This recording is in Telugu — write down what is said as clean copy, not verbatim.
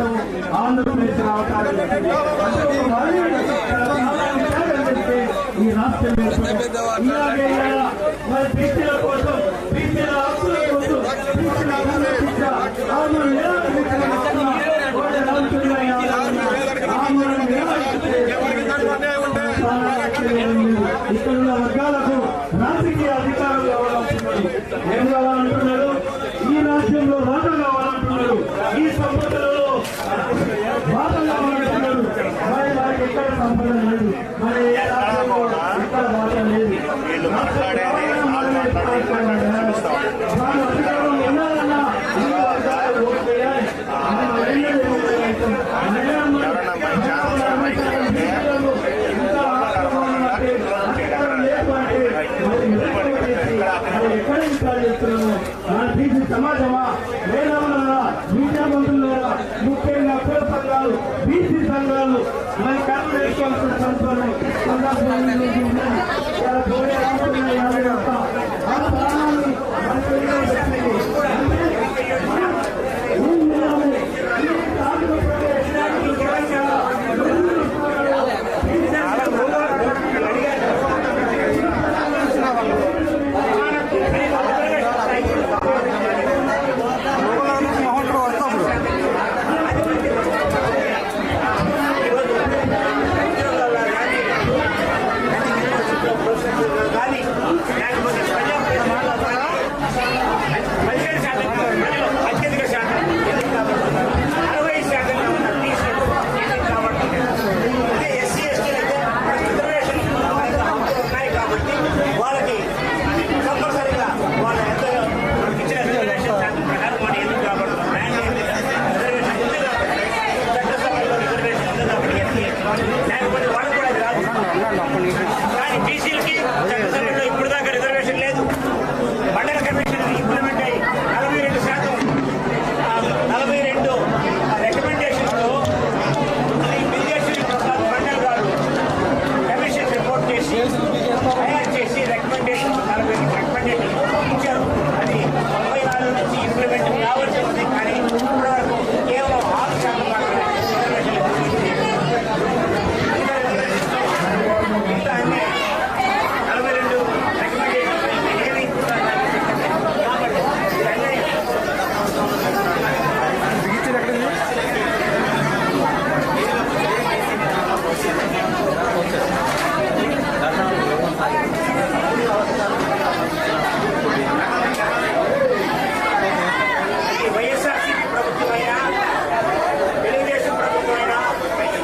రాష్ట్రం ఆంధ్రప్రదేశ్ రావడానికి ఈ రాష్ట్రం ఇలాగే మరి బీసీల కోసం బీసీల హక్కుల కోసం బీసీల ఇక్కడున్న వర్గాలకు రాజకీయ అధికారం కావాలంటున్నారు. ఏం కావాలంటున్నారు? ఈ రాజ్యంలో వాటా కావాలంటున్నారు. ఈ సంపదలలో వాటా కావాలంటున్నారు. మరి వారికి ఎక్కడ సంపద లేదు, మరి ఏ రాజ్యంలో ఎక్కడ వాటా లేదు. వాళ్ళు అధికారం ఉన్నారన్నా ఈ వర్గాలు ఓటు చేయాలి. బీసీ సమాజమా వేదములరా విద్యావంతులరా ముఖ్యంగా కుల సంఘాలు బీసీ సంఘాలు మరి కర్మ వేసుకోవాల్సిన సందర్భం